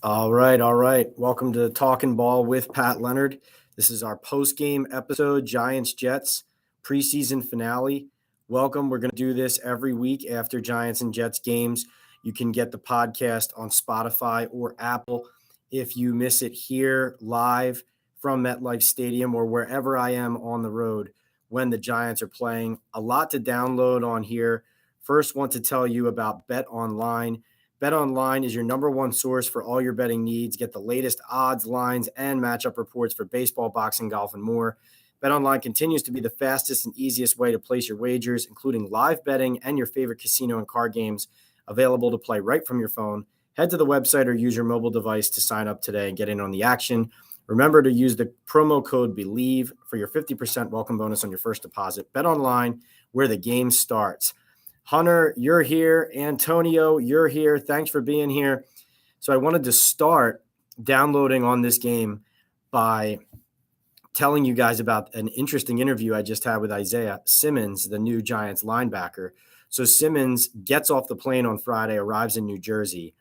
All right, all right. Welcome to Talkin Ball with Pat Leonard. This is our post-game episode, Giants-Jets preseason finale. Welcome. We're going to do this every week after Giants and Jets games. You can get the podcast on Spotify or Apple. If you miss it here live from MetLife Stadium or wherever I am on the road when the Giants are playing, a lot to download on here. First, want to tell you about Bet Online. BetOnline is your number one source for all your betting needs. Get the latest odds, lines, and matchup reports for baseball, boxing, golf, and more. BetOnline continues to be the fastest and easiest way to place your wagers, including live betting and your favorite casino and card games available to play right from your phone. Head to the website or use your mobile device to sign up today and get in on the action. Remember to use the promo code BELIEVE for your 50% welcome bonus on your first deposit. BetOnline, where the game starts. Hunter, you're here. Antonio, you're here. Thanks for being here. So I wanted to start downloading on this game by telling you guys about an interesting interview I just had with Isaiah Simmons, the new Giants linebacker. So Simmons gets off the plane on Friday, arrives in New Jersey,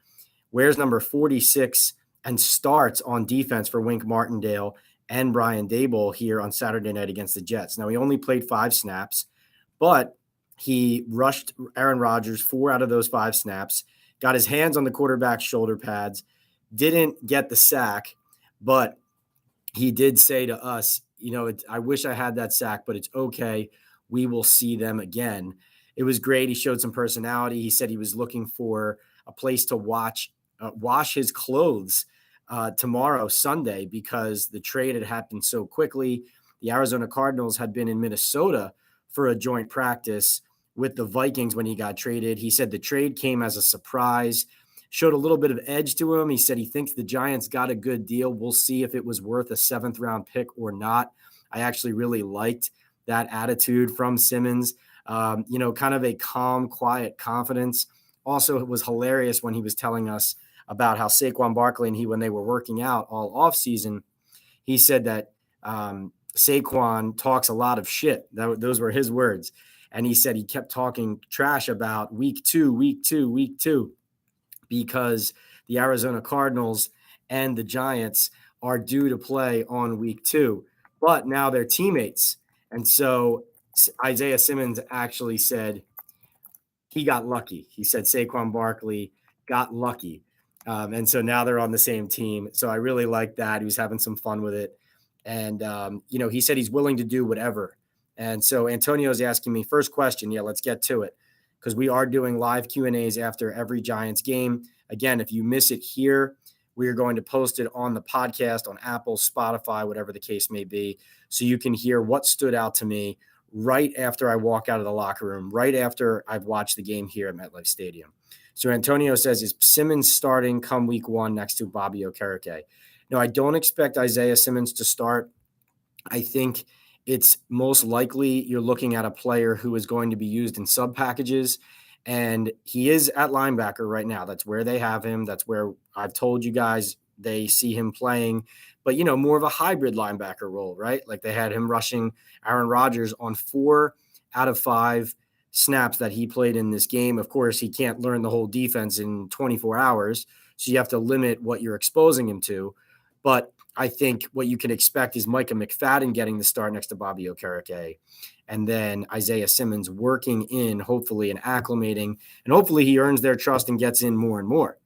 wears number 46, and starts on defense for Wink Martindale and Brian Daboll here on Saturday night against the Jets. Now, he only played 5 snaps, but he rushed Aaron Rodgers 4 out of those 5 snaps, got his hands on the quarterback's shoulder pads, didn't get the sack, but he did say to us, I wish I had that sack, but it's okay. We will see them again. It was great. He showed some personality. He said he was looking for a place to wash his clothes tomorrow, Sunday, because the trade had happened so quickly. The Arizona Cardinals had been in Minnesota for a joint practice with the Vikings when he got traded. He said the trade came as a surprise, showed a little bit of edge to him. He said he thinks the Giants got a good deal. We'll see if it was worth a 7th round pick or not. I actually really liked that attitude from Simmons. Kind of a calm, quiet confidence. Also, it was hilarious when he was telling us about how Saquon Barkley and he, when they were working out all offseason, he said that Saquon talks a lot of shit. Those were his words. And he said he kept talking trash about week two, because the Arizona Cardinals and the Giants are due to play on week 2. But now they're teammates. And so Isaiah Simmons actually said he got lucky. He said Saquon Barkley got lucky. And so now they're on the same team. So I really like that. He was having some fun with it. And, he said he's willing to do whatever. And so Antonio's asking me, first question, let's get to it, because we are doing live Q&As after every Giants game. Again, if you miss it here, we are going to post it on the podcast on Apple, Spotify, whatever the case may be, so you can hear what stood out to me right after I walk out of the locker room, right after I've watched the game here at MetLife Stadium. So Antonio says, is Simmons starting come week 1 next to Bobby Okereke? No, I don't expect Isaiah Simmons to start. I think it's most likely you're looking at a player who is going to be used in sub packages, and he is at linebacker right now. That's where they have him. That's where I've told you guys they see him playing, but more of a hybrid linebacker role, right? Like they had him rushing Aaron Rodgers on 4 out of 5 snaps that he played in this game. Of course, he can't learn the whole defense in 24 hours, so you have to limit what you're exposing him to. But I think what you can expect is Micah McFadden getting the start next to Bobby Okereke, and then Isaiah Simmons working in, hopefully, and acclimating, and hopefully he earns their trust and gets in more and more.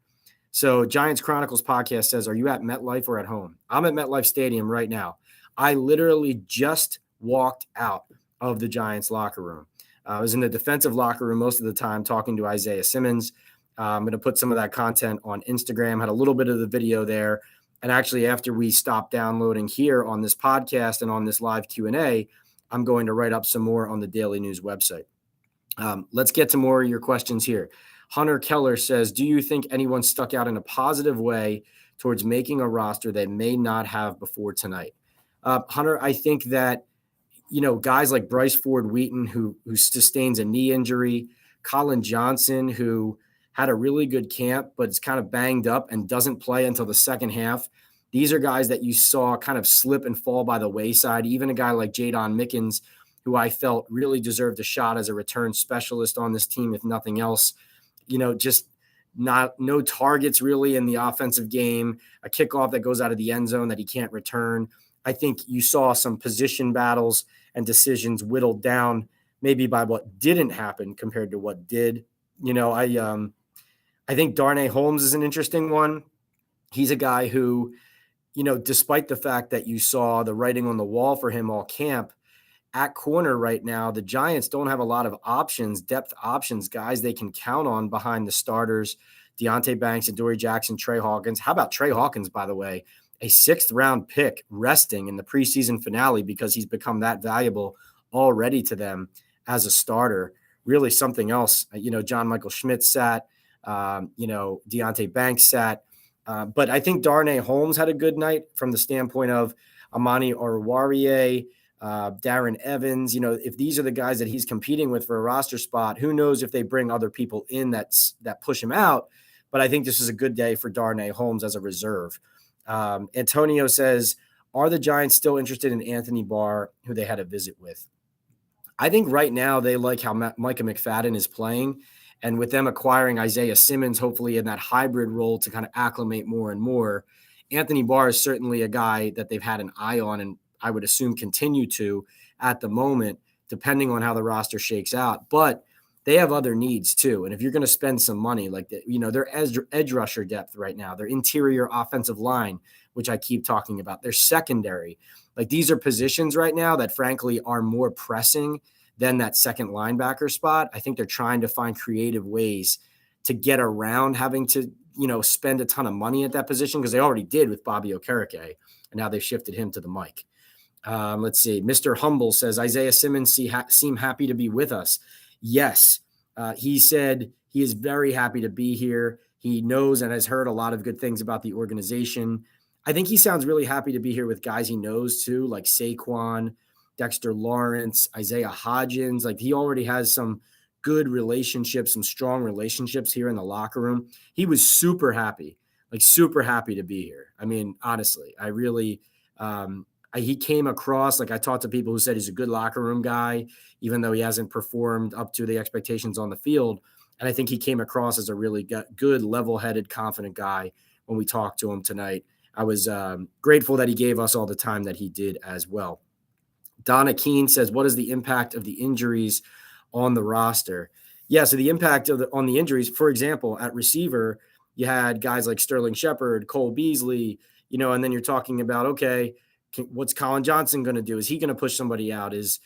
So Giants Chronicles podcast says, are you at MetLife or at home? I'm at MetLife Stadium right now. I literally just walked out of the Giants locker room. I was in the defensive locker room most of the time talking to Isaiah Simmons. I'm going to put some of that content on Instagram, had a little bit of the video there. And actually, after we stop downloading here on this podcast and on this live Q&A, I'm going to write up some more on the Daily News website. Let's get to more of your questions here. Hunter Keller says, do you think anyone stuck out in a positive way towards making a roster they may not have before tonight? Hunter, I think that, guys like Bryce Ford-Wheaton, who sustains a knee injury, Colin Johnson, who had a really good camp, but is kind of banged up and doesn't play until the second half. These are guys that you saw kind of slip and fall by the wayside. Even a guy like Jadon Mickens, who I felt really deserved a shot as a return specialist on this team, if nothing else, just no targets really in the offensive game, a kickoff that goes out of the end zone that he can't return. I think you saw some position battles and decisions whittled down maybe by what didn't happen compared to what did. I think Darnay Holmes is an interesting one. He's a guy who, despite the fact that you saw the writing on the wall for him all camp, at corner right now, the Giants don't have a lot of options, depth options, guys they can count on behind the starters, Deonte Banks and Dory Jackson, Trey Hawkins. How about Trey Hawkins, by the way, a 6th-round pick resting in the preseason finale because he's become that valuable already to them as a starter. Really something else. John Michael Schmidt sat, Deonte Banks sat. But I think Darnay Holmes had a good night from the standpoint of Amani Oruwariye, Darren Evans. If these are the guys that he's competing with for a roster spot, who knows if they bring other people in that push him out. But I think this is a good day for Darnay Holmes as a reserve. Antonio says, are the Giants still interested in Anthony Barr, who they had a visit with? I think right now they like how Micah McFadden is playing. And with them acquiring Isaiah Simmons, hopefully in that hybrid role to kind of acclimate more and more, Anthony Barr is certainly a guy that they've had an eye on and I would assume continue to at the moment, depending on how the roster shakes out. But they have other needs too. And if you're going to spend some money like that, their edge rusher depth right now, their interior offensive line, which I keep talking about, their secondary, like these are positions right now that frankly are more pressing than that second linebacker spot. I think they're trying to find creative ways to get around having to, spend a ton of money at that position because they already did with Bobby Okereke, and now they've shifted him to the mic. Let's see. Mr. Humble says, Isaiah Simmons seem happy to be with us. Yes. He said he is very happy to be here. He knows and has heard a lot of good things about the organization. I think he sounds really happy to be here with guys he knows too, like Saquon, Dexter Lawrence, Isaiah Hodgins. Like he already has some good relationships, some strong relationships here in the locker room. He was super happy to be here. I mean, honestly, I really, he came across, like I talked to people who said he's a good locker room guy, even though he hasn't performed up to the expectations on the field. And I think he came across as a really good, level-headed, confident guy when we talked to him tonight. I was grateful that he gave us all the time that he did as well. Donna Keene says, what is the impact of the injuries on the roster? Yeah, so the impact on the injuries, for example, at receiver, you had guys like Sterling Shepard, Cole Beasley, and then you're talking about, okay, what's Colin Johnson going to do? Is he going to push somebody out? Is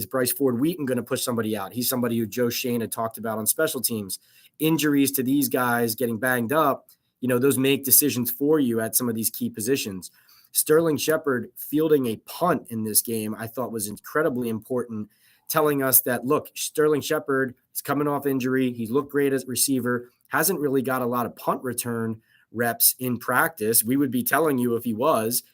Bryce Ford Wheaton going to push somebody out? He's somebody who Joe Shane had talked about on special teams. Injuries to these guys getting banged up, those make decisions for you at some of these key positions. Sterling Shepard fielding a punt in this game, I thought was incredibly important, telling us that, look, Sterling Shepard is coming off injury. He's looked great as receiver, hasn't really got a lot of punt return reps in practice. We would be telling you if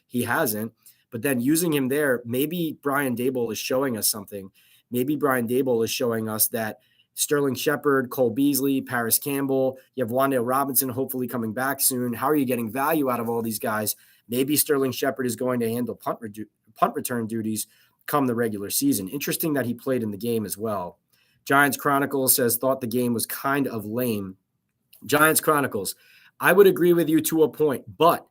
he hasn't. But then using him there, maybe Brian Daboll is showing us something. Maybe Brian Daboll is showing us that Sterling Shepard, Cole Beasley, Paris Campbell, you have Wan'Dale Robinson hopefully coming back soon. How are you getting value out of all these guys? Maybe Sterling Shepard is going to handle punt return duties come the regular season. Interesting that he played in the game as well. Giants Chronicles says, thought the game was kind of lame. Giants Chronicles, I would agree with you to a point, but,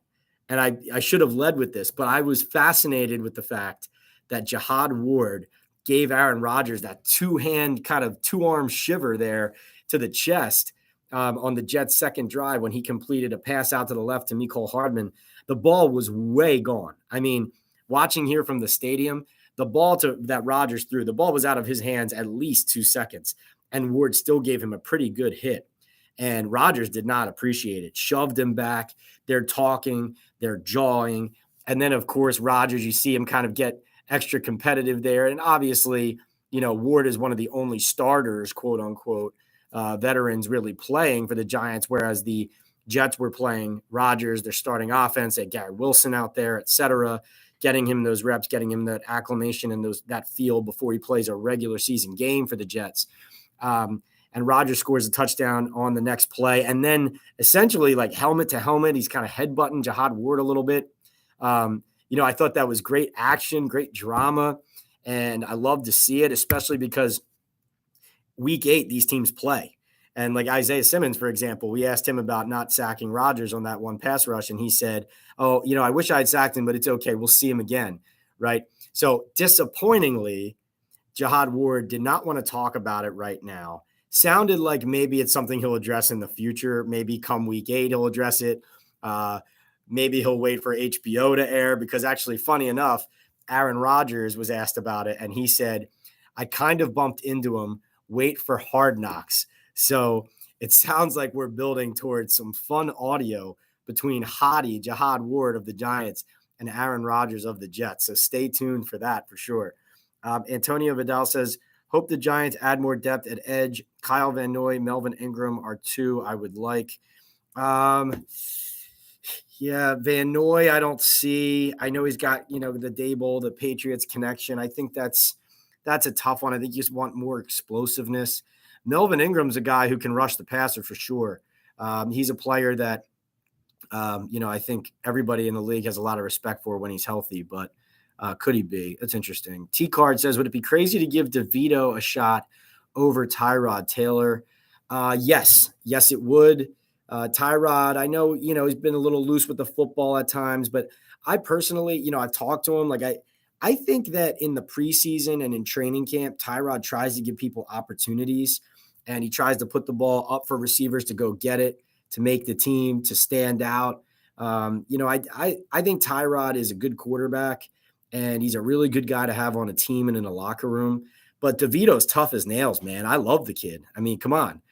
and I should have led with this, but I was fascinated with the fact that Jihad Ward gave Aaron Rodgers that two-hand kind of two-arm shiver there to the chest on the Jets' second drive when he completed a pass out to the left to Mecole Hardman. The ball was way gone. I mean, watching here from the stadium, the ball that Rodgers threw, the ball was out of his hands at least 2 seconds, and Ward still gave him a pretty good hit. And Rodgers did not appreciate it. Shoved him back. They're talking. They're jawing. And then, of course, Rodgers, you see him kind of get extra competitive there. And obviously, Ward is one of the only starters, quote unquote, veterans really playing for the Giants, whereas the Jets were playing Rodgers, their starting offense. They had Garrett Wilson out there, et cetera, getting him those reps, getting him that acclimation and that feel before he plays a regular season game for the Jets. And Rodgers scores a touchdown on the next play. And then essentially like helmet to helmet, he's kind of headbutting Jihad Ward a little bit. I thought that was great action, great drama. And I love to see it, especially because week 8, these teams play. And like Isaiah Simmons, for example, we asked him about not sacking Rodgers on that one pass rush, and he said, "Oh, I wish I'd sacked him, but it's okay. We'll see him again." Right. So disappointingly, Jihad Ward did not want to talk about it right now. Sounded like maybe it's something he'll address in the future. Maybe come week 8, he'll address it. Maybe he'll wait for HBO to air, because actually, funny enough, Aaron Rodgers was asked about it, and he said, "I kind of bumped into him. Wait for Hard Knocks." So it sounds like we're building towards some fun audio between Hottie, Jihad Ward of the Giants, and Aaron Rodgers of the Jets. So stay tuned for that for sure. Antonio Vidal says, hope the Giants add more depth at edge. Kyle Van Noy, Melvin Ingram are 2 I would like. Yeah, Van Noy, I don't see. I know he's got, the Dable, the Patriots connection. I think that's a tough one. I think you just want more explosiveness. Melvin Ingram's a guy who can rush the passer for sure. He's a player that, I think everybody in the league has a lot of respect for when he's healthy, but could he be? That's interesting. T-Card says, would it be crazy to give DeVito a shot over Tyrod Taylor? Yes, it would. Tyrod, I know, he's been a little loose with the football at times, but I personally, I've talked to him. Like I think that in the preseason and in training camp, Tyrod tries to give people opportunities, and he tries to put the ball up for receivers to go get it, to make the team, to stand out. I think Tyrod is a good quarterback, and he's a really good guy to have on a team and in a locker room. But DeVito's tough as nails, man. I love the kid. I mean, come on.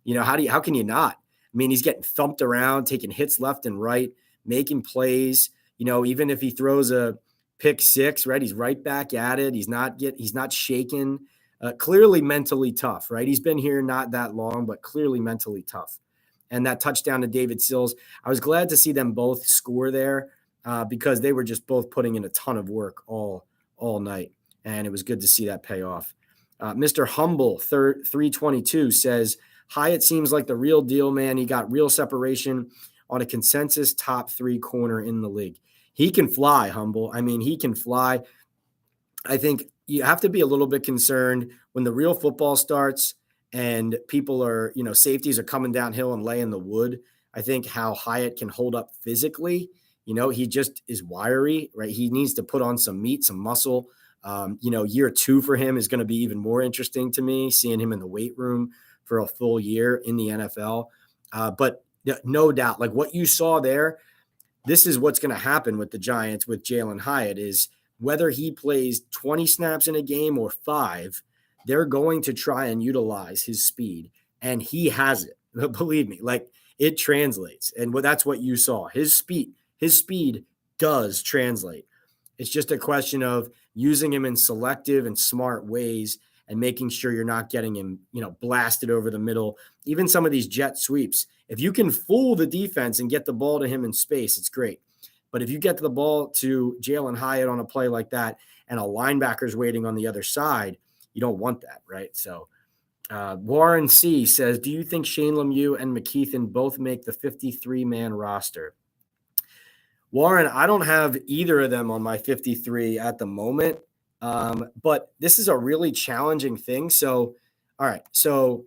How can you not? I mean, he's getting thumped around, taking hits left and right, making plays. Even if he throws a pick 6, right, he's right back at it. He's not shaken. Clearly mentally tough, right? He's been here not that long, but clearly mentally tough. And that touchdown to David Sills, I was glad to see them both score there because they were just both putting in a ton of work all night. And it was good to see that pay off. Mr. Humble 322 says, Hyatt seems like the real deal, man. He got real separation on a consensus top 3 corner in the league. He can fly, Humble. I mean, he can fly. I think you have to be a little bit concerned when the real football starts and people are, safeties are coming downhill and laying the wood. I think how Hyatt can hold up physically, he just is wiry, right? He needs to put on some meat, some muscle. Year 2 for him is going to be even more interesting to me, seeing him in the weight room for a full year in the NFL. But no doubt, like what you saw there, this is what's going to happen with the Giants with Jalen Hyatt is whether he plays 20 snaps in a game or 5, they're going to try and utilize his speed. And he has it. Believe me, like it translates. And that's what you saw. His speed does translate. It's just a question of using him in selective and smart ways and making sure you're not getting him, blasted over the middle. Even some of these jet sweeps, if you can fool the defense and get the ball to him in space, it's great. But if you get the ball to Jalen Hyatt on a play like that and a linebacker's waiting on the other side, you don't want that, right? So Warren C. says, do you think Shane Lemieux and McKeithen both make the 53-man roster? Warren, I don't have either of them on my 53 at the moment. But this is a really challenging thing. So, all right. So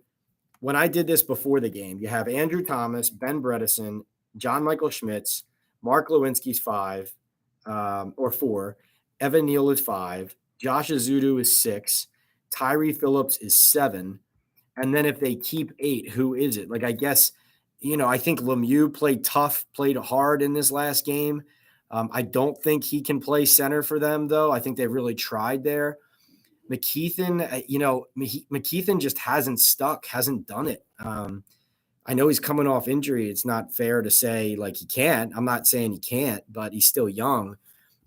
when I did this before the game, you have Andrew Thomas, Ben Bredesen, John Michael Schmitz, Mark Lewinsky's 5 or 4, Evan Neal is 5, Josh Azudu is 6, Tyree Phillips is 7. And then if they keep 8, who is it? Like, I guess, I think Lemieux played tough, played hard in this last game. I don't think he can play center for them, though. I think they've really tried there. McKeithen, McKeithen just hasn't stuck, hasn't done it. I know he's coming off injury. It's not fair to say like he can't. I'm not saying he can't, but he's still young.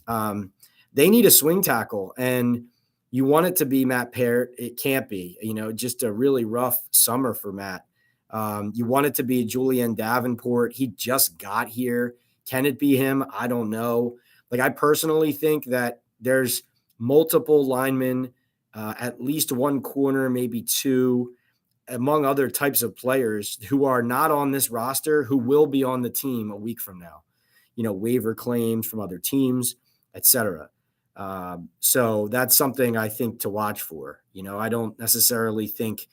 They need a swing tackle, and you want it to be Matt Parrott. It can't be, just a really rough summer for Matt. You want it to be Julian Davenport. He just got here. Can it be him? I don't know. Like, I personally think that there's multiple linemen, at least one corner, maybe 2, among other types of players who are not on this roster, who will be on the team a week from now. Waiver claims from other teams, etc. So that's something I think to watch for. I don't necessarily think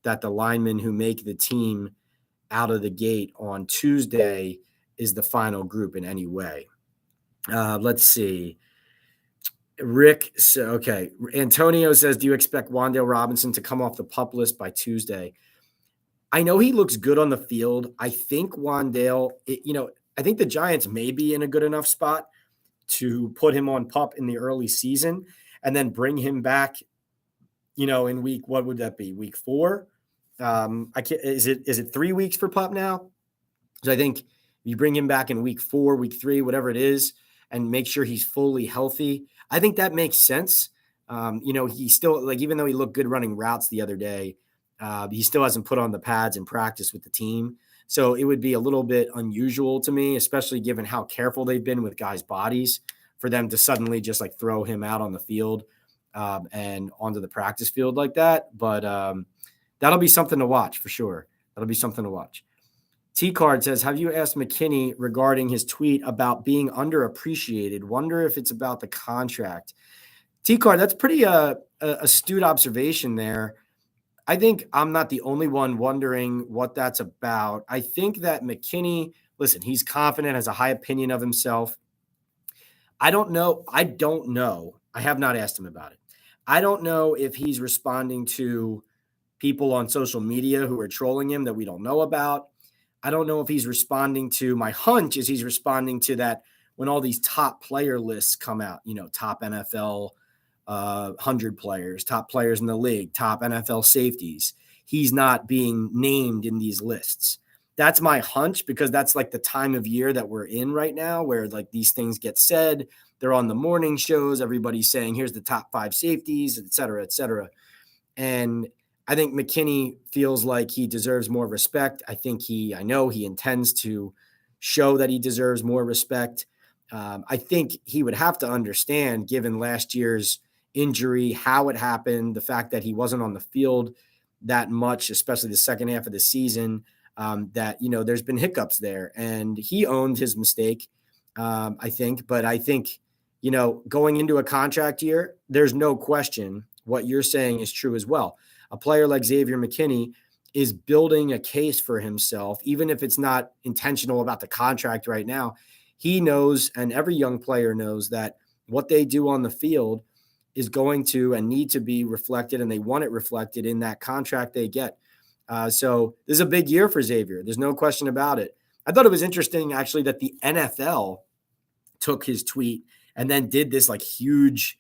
that the linemen who make the team out of the gate on Tuesday is the final group in any way. Let's see. Rick, so, okay. Antonio says, do you expect Wan'Dale Robinson to come off the PUP list by Tuesday? I know he looks good on the field. I think Wan'Dale, I think the Giants may be in a good enough spot to put him on PUP in the early season and then bring him back, in week, what would that be? Week 4? Is it 3 weeks for PUP now? So I think you bring him back in week 4, week 3, whatever it is, and make sure he's fully healthy. I think that makes sense. He still, even though he looked good running routes the other day, he still hasn't put on the pads in practice with the team. So it would be a little bit unusual to me, especially given how careful they've been with guys' bodies, for them to suddenly just throw him out on the field and onto the practice field like that. But that'll be something to watch for sure. That'll be something to watch. T-Card says, have you asked McKinney regarding his tweet about being underappreciated? Wonder if it's about the contract. T-Card, that's pretty astute observation there. I think I'm not the only one wondering what that's about. I think that McKinney, listen, he's confident, has a high opinion of himself. I don't know. I have not asked him about it. I don't know if he's responding to people on social media who are trolling him that we don't know about. I don't know if he's responding to, my hunch is he's responding to that when all these top player lists come out, top NFL 100 players, top players in the league, top NFL safeties. He's not being named in these lists. That's my hunch, because that's the time of year that we're in right now, where these things get said. They're on the morning shows. Everybody's saying, here's the top 5 safeties, et cetera, et cetera. And I think McKinney feels like he deserves more respect. I know he intends to show that he deserves more respect. I think he would have to understand, given last year's injury, how it happened, the fact that he wasn't on the field that much, especially the second half of the season, that, there's been hiccups there, and he owned his mistake, I think. But I think, going into a contract year, there's no question what you're saying is true as well. A player like Xavier McKinney is building a case for himself, even if it's not intentional about the contract right now. He knows, and every young player knows, that what they do on the field is going to and need to be reflected, and they want it reflected in that contract they get. So this is a big year for Xavier. There's no question about it. I thought it was interesting, actually, that the NFL took his tweet and then did this huge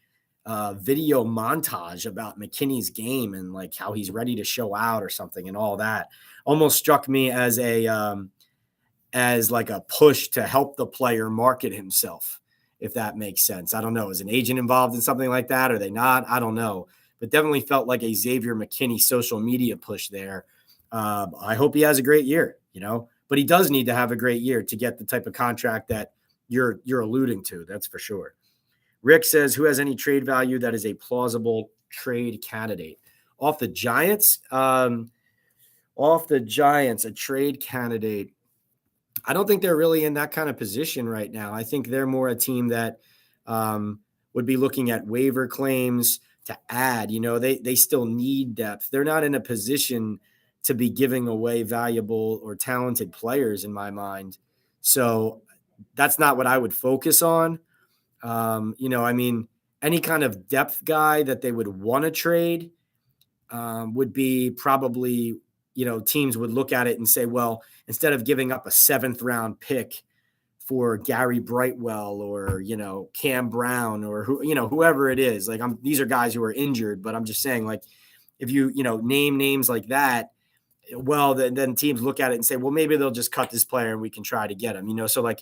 video montage about McKinney's game and how he's ready to show out or something, and all that almost struck me as a push to help the player market himself, if that makes sense. I don't know. Is an agent involved in something like that? Are they not? I don't know. But definitely felt like a Xavier McKinney social media push there. I hope he has a great year, but he does need to have a great year to get the type of contract that you're alluding to. That's for sure. Rick says, who has any trade value that is a plausible trade candidate? Off the Giants, a trade candidate. I don't think they're really in that kind of position right now. I think they're more a team that would be looking at waiver claims to add. They still need depth. They're not in a position to be giving away valuable or talented players, in my mind. So that's not what I would focus on. Any kind of depth guy that they would want to trade would be probably, teams would look at it and say, well, instead of giving up a 7th round pick for Gary Brightwell or, Cam Brown or whoever it is, these are guys who are injured, but I'm just saying, if you, name names like that, well, then teams look at it and say, well, maybe they'll just cut this player and we can try to get him, so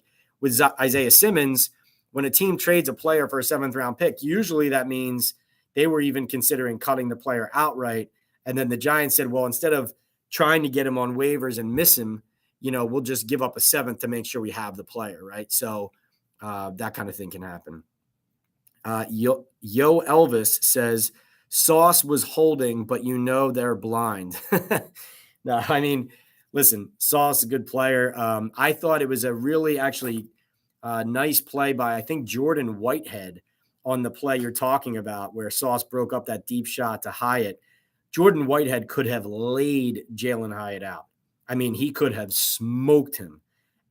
with Isaiah Simmons, when a team trades a player for a 7th round pick, usually that means they were even considering cutting the player outright. And then the Giants said, well, instead of trying to get him on waivers and miss him, we'll just give up a 7th to make sure we have the player, right? So that kind of thing can happen. Yo Elvis says, Sauce was holding, but they're blind. No, listen, Sauce is a good player. I thought it was a really nice play by, I think, Jordan Whitehead on the play you're talking about, where Sauce broke up that deep shot to Hyatt. Jordan Whitehead could have laid Jalen Hyatt out. I mean, he could have smoked him,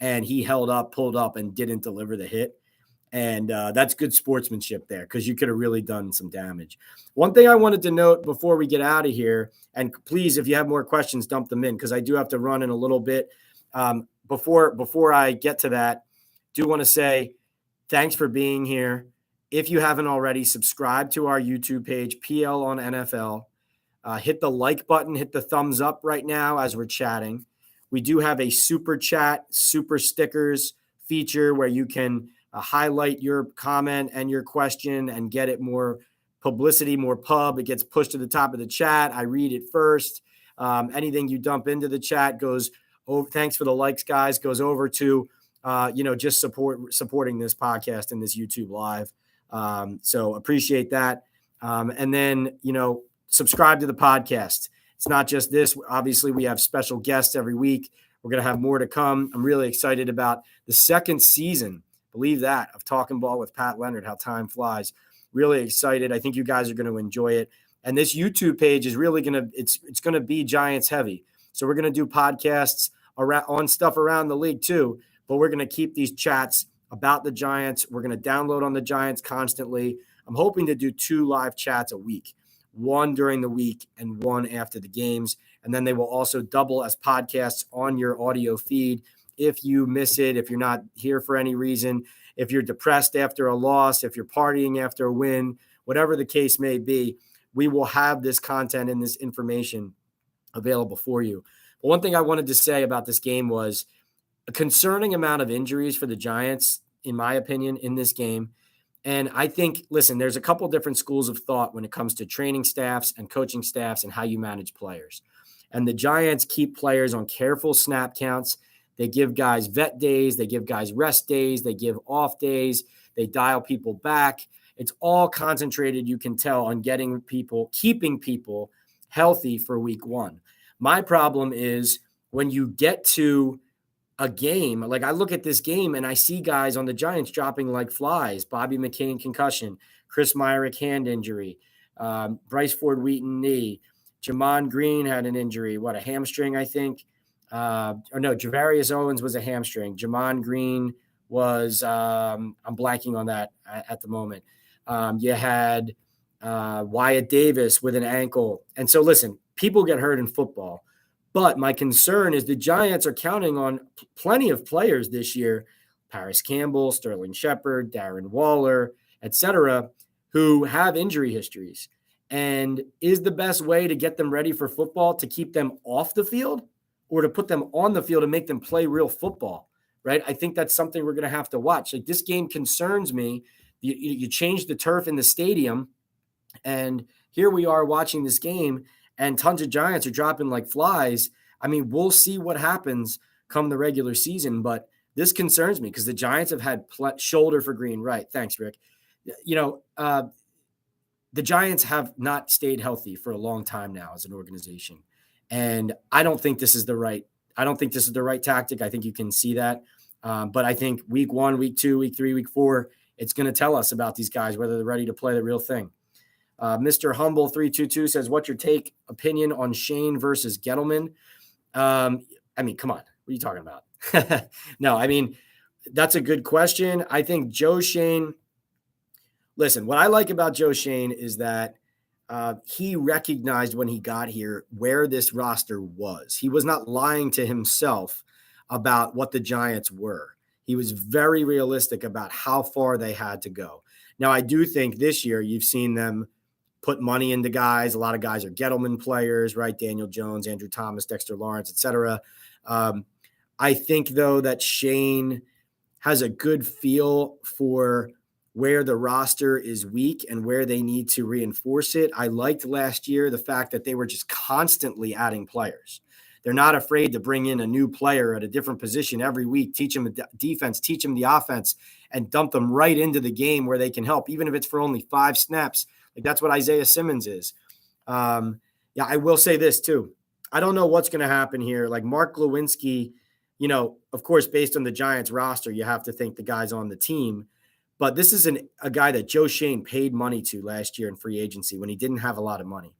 and he held up, pulled up, and didn't deliver the hit. And that's good sportsmanship there, because you could have really done some damage. One thing I wanted to note before we get out of here, and please, if you have more questions, dump them in, because I do have to run in a little bit. Before I get to that, do want to say thanks for being here. If you haven't already, subscribe to our YouTube page, PL on NFL. Hit the like button, hit the thumbs up right now as we're chatting. We do have a super chat, super stickers feature where you can highlight your comment and your question and get it more publicity, more pub. It gets pushed to the top of the chat. I read it first. Anything you dump into the chat goes over. Thanks for the likes, guys. Goes over to, just supporting this podcast and this YouTube live. So appreciate that. And then, subscribe to the podcast. It's not just this. Obviously, we have special guests every week. We're going to have more to come. I'm really excited about the second season. Believe that, of Talkin Ball with Pat Leonard, how time flies. Really excited. I think you guys are going to enjoy it. And this YouTube page is really going to, it's going to be Giants heavy. So we're going to do podcasts on stuff around the league too, but we're going to keep these chats about the Giants. We're going to download on the Giants constantly. I'm hoping to do 2 live chats a week, one during the week and one after the games. And then they will also double as podcasts on your audio feed. If you miss it, if you're not here for any reason, if you're depressed after a loss, if you're partying after a win, whatever the case may be, we will have this content and this information available for you. But one thing I wanted to say about this game was a concerning amount of injuries for the Giants, in my opinion, in this game. And I think, listen, there's a couple different schools of thought when it comes to training staffs and coaching staffs and how you manage players. And the Giants keep players on careful snap counts. They give guys vet days. They give guys rest days. They give off days. They dial people back. It's all concentrated, you can tell, on keeping people healthy for week 1. My problem is when you get to a game, like I look at this game and I see guys on the Giants dropping like flies. Bobby McCain concussion, Chris Myrick hand injury, Bryce Ford Wheaton knee, Jamon Green had an injury, a hamstring, I think. Javarius Owens was a hamstring. Jamon Green was, I'm blanking on that at the moment. You had Wyatt Davis with an ankle. And so, listen, people get hurt in football. But my concern is the Giants are counting on plenty of players this year, Paris Campbell, Sterling Shepard, Darren Waller, etc., who have injury histories. And is the best way to get them ready for football to keep them off the field or to put them on the field and make them play real football, right? I think that's something we're going to have to watch. Like, this game concerns me. You change the turf in the stadium, and here we are watching this game, and tons of Giants are dropping like flies. I mean, we'll see what happens come the regular season, but this concerns me because the Giants have had shoulder for Green. Right. Thanks, Rick. The Giants have not stayed healthy for a long time now as an organization. And I don't think this is the right tactic. I think you can see that. But I think week 1, week 2, week 3, week 4, it's going to tell us about these guys, whether they're ready to play the real thing. Mr. Humble 322 says, what's your opinion on Shane versus Gettleman? Come on. What are you talking about? No, that's a good question. I think Joe Shane, listen, what I like about Joe Shane is that he recognized when he got here where this roster was. He was not lying to himself about what the Giants were. He was very realistic about how far they had to go. Now, I do think this year you've seen them put money into guys. A lot of guys are Gettleman players, right? Daniel Jones, Andrew Thomas, Dexter Lawrence, etc. I think, though, that Shane has a good feel for where the roster is weak and where they need to reinforce it. I liked last year the fact that they were just constantly adding players. They're not afraid to bring in a new player at a different position every week, teach them the defense, teach them the offense, and dump them right into the game where they can help, even if it's for only 5 snaps. Like, that's what Isaiah Simmons is. I will say this too. I don't know what's going to happen here. Like, Mark Lewinsky, of course, based on the Giants roster, you have to think the guy's on the team. But this is a guy that Joe Shane paid money to last year in free agency when he didn't have a lot of money.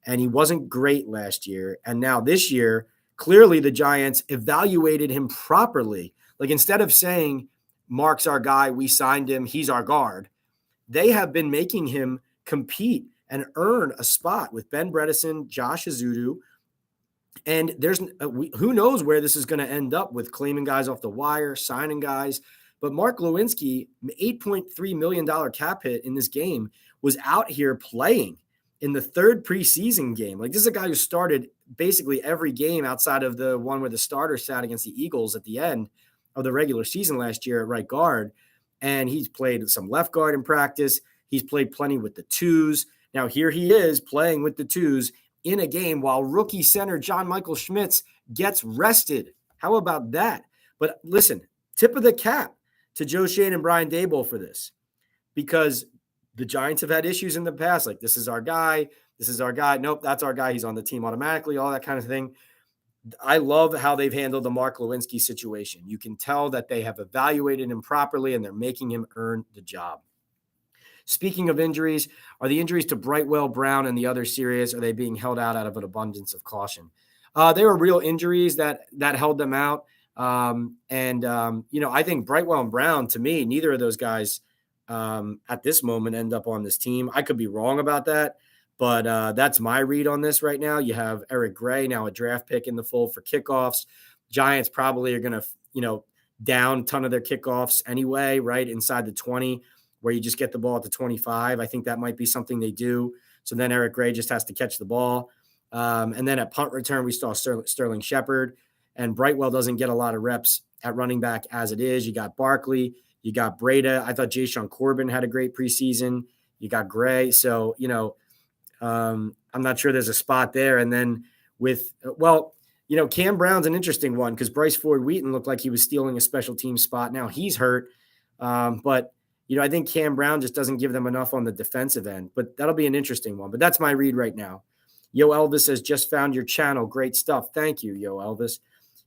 and he wasn't great last year. And now this year, clearly the Giants evaluated him properly. Like, instead of saying, Mark's our guy, we signed him, he's our guard, they have been making him compete and earn a spot with Ben Bredesen, Josh Azudu. And there's who knows where this is going to end up with claiming guys off the wire, signing guys. But Mark Lewinsky, $8.3 million cap hit in this game, was out here playing in the third preseason game. Like, this is a guy who started basically every game outside of the one where the starter sat against the Eagles at the end of the regular season last year at right guard. And he's played some left guard in practice. He's played plenty with the twos. Now here he is playing with the twos in a game while rookie center John Michael Schmitz gets rested. How about that? But listen, tip of the cap to Joe Schoen and Brian Daboll for this, because the Giants have had issues in the past. Like, this is our guy. This is our guy. Nope, that's our guy. He's on the team automatically, all that kind of thing. I love how they've handled the Mark Lewinsky situation. You can tell that they have evaluated him properly and they're making him earn the job. Speaking of injuries, are the injuries to Brightwell, Brown, and the other serious? Are they being held out of an abundance of caution? They were real injuries that held them out. I think Brightwell and Brown, to me, neither of those guys at this moment end up on this team. I could be wrong about that, but that's my read on this right now. You have Eric Gray, now a draft pick, in the fold for kickoffs. Giants probably are going to, down a ton of their kickoffs anyway, right inside the 20, where you just get the ball at the 25. I think that might be something they do. So then Eric Gray just has to catch the ball. And then at punt return, we saw Sterling Shepard, and Brightwell doesn't get a lot of reps at running back as it is. You got Barkley, you got Breda. I thought Jashaun Corbin had a great preseason. You got Gray. So, I'm not sure there's a spot there. And then Cam Brown's an interesting one because Bryce Ford-Wheaton looked like he was stealing a special team spot. Now he's hurt. But I think Cam Brown just doesn't give them enough on the defensive end, but that'll be an interesting one. But that's my read right now. Yo Elvis says, just found your channel. Great stuff. Thank you, Yo Elvis.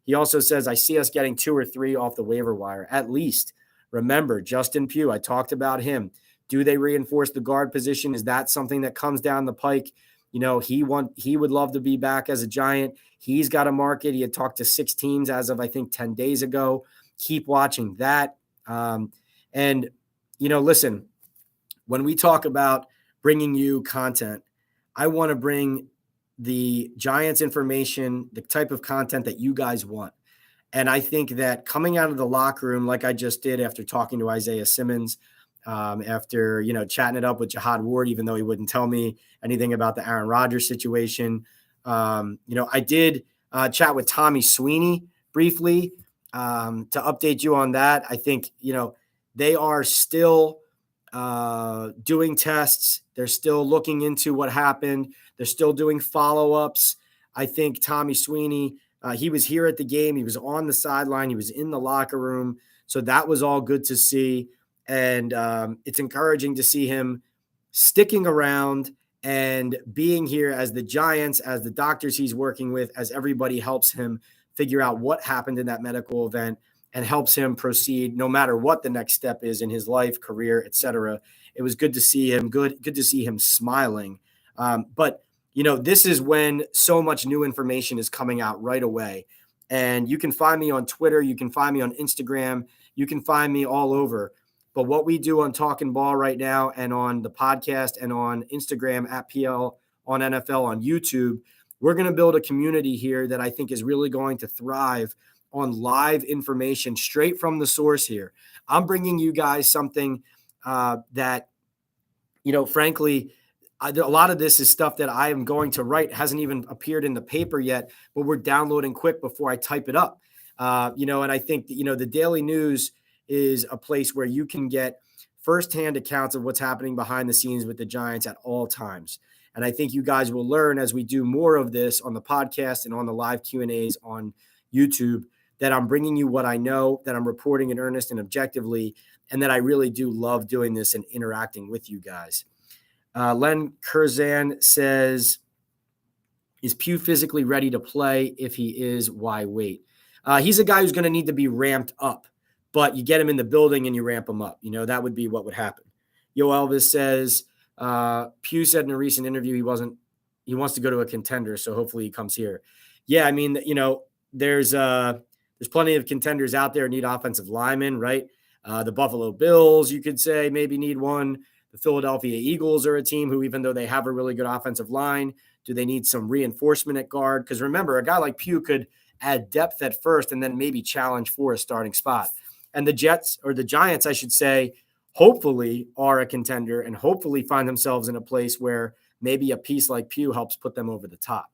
He also says, I see us getting 2 or 3 off the waiver wire, at least. Remember, Justin Pugh, I talked about him. Do they reinforce the guard position? Is that something that comes down the pike? He would love to be back as a Giant. He's got a market. He had talked to 6 teams as of, I think, 10 days ago. Keep watching that. Listen, when we talk about bringing you content, I want to bring the Giants information, the type of content that you guys want. And I think that coming out of the locker room, like I just did after talking to Isaiah Simmons, after, chatting it up with Jihad Ward, even though he wouldn't tell me anything about the Aaron Rodgers situation. I did chat with Tommy Sweeney briefly to update you on that. I think, they are still doing tests. They're still looking into what happened. They're still doing follow-ups. I think Tommy Sweeney, he was here at the game. He was on the sideline. He was in the locker room. So that was all good to see. And it's encouraging to see him sticking around and being here as the Giants, as the doctors he's working with, as everybody helps him figure out what happened in that medical event and helps him proceed no matter what the next step is in his life, career, etc. It was good to see him, good to see him smiling. But this is when so much new information is coming out right away. And you can find me on Twitter. You can find me on Instagram. You can find me all over. But what we do on Talkin Ball right now and on the podcast and on Instagram at PL on NFL on YouTube, we're going to build a community here that I think is really going to thrive on live information straight from the source here. I'm bringing you guys something that, frankly, a lot of this is stuff that I am going to write. Hasn't even appeared in the paper yet, but we're downloading quick before I type it up. And I think, the Daily News is a place where you can get firsthand accounts of what's happening behind the scenes with the Giants at all times. And I think you guys will learn as we do more of this on the podcast and on the live Q&As on YouTube that I'm bringing you what I know, that I'm reporting in earnest and objectively, and that I really do love doing this and interacting with you guys. Len Curzan says, is Pugh physically ready to play? If he is, why wait? He's a guy who's going to need to be ramped up, but you get him in the building and you ramp him up. That would be what would happen. Yo Elvis says, Pugh said in a recent interview he wasn't he wants to go to a contender, so hopefully he comes here. Yeah, I mean, there's plenty of contenders out there need offensive linemen, right? The Buffalo Bills, you could say, maybe need one. The Philadelphia Eagles are a team who, even though they have a really good offensive line, do they need some reinforcement at guard? Because remember, a guy like Pugh could add depth at first and then maybe challenge for a starting spot. And the Giants, I should say, hopefully are a contender and hopefully find themselves in a place where maybe a piece like Pugh helps put them over the top,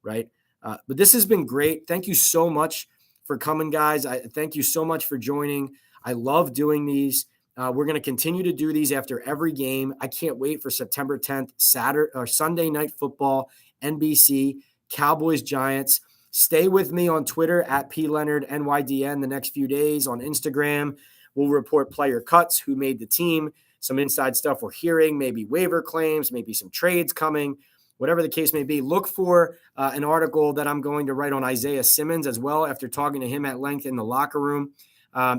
right? But this has been great. Thank you so much for coming, guys. Thank you so much for joining. I love doing these. We're going to continue to do these after every game. I can't wait for September 10th, Sunday Night Football, NBC, Cowboys, Giants. Stay with me on Twitter at PLeonardNYDN the next few days. On Instagram, we'll report player cuts, who made the team, some inside stuff we're hearing, maybe waiver claims, maybe some trades coming, whatever the case may be. Look for an article that I'm going to write on Isaiah Simmons as well after talking to him at length in the locker room.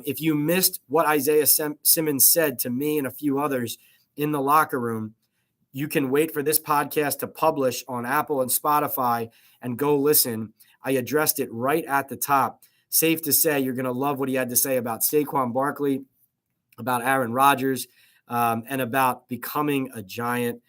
If you missed what Isaiah Simmons said to me and a few others in the locker room, you can wait for this podcast to publish on Apple and Spotify and go listen. I addressed it right at the top. Safe to say you're going to love what he had to say about Saquon Barkley, about Aaron Rodgers, and about becoming a Giant.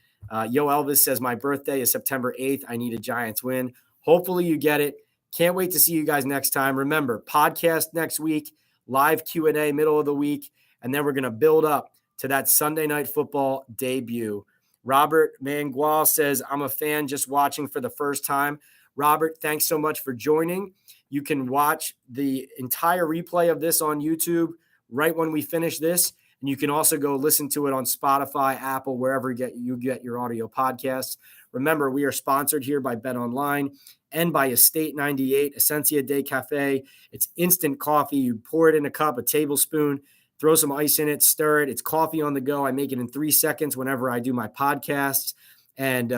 Yo Elvis says, my birthday is September 8th. I need a Giants win. Hopefully you get it. Can't wait to see you guys next time. Remember, podcast next week, live Q&A middle of the week, and then we're going to build up to that Sunday Night Football debut. Robert Mangual says, I'm a fan just watching for the first time. Robert, thanks so much for joining. You can watch the entire replay of this on YouTube right when we finish this. And you can also go listen to it on Spotify, Apple, wherever you get your audio podcasts. Remember, we are sponsored here by BetOnline and by Estate 98, Essentia Day Cafe. It's instant coffee. You pour it in a cup, a tablespoon, throw some ice in it, stir it. It's coffee on the go. I make it in 3 seconds whenever I do my podcasts. And,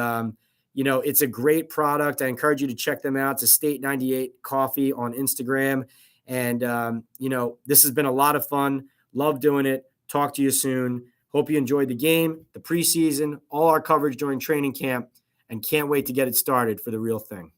it's a great product. I encourage you to check them out. It's Estate 98 Coffee on Instagram. And, this has been a lot of fun. Love doing it. Talk to you soon. Hope you enjoyed the game, the preseason, all our coverage during training camp, and can't wait to get it started for the real thing.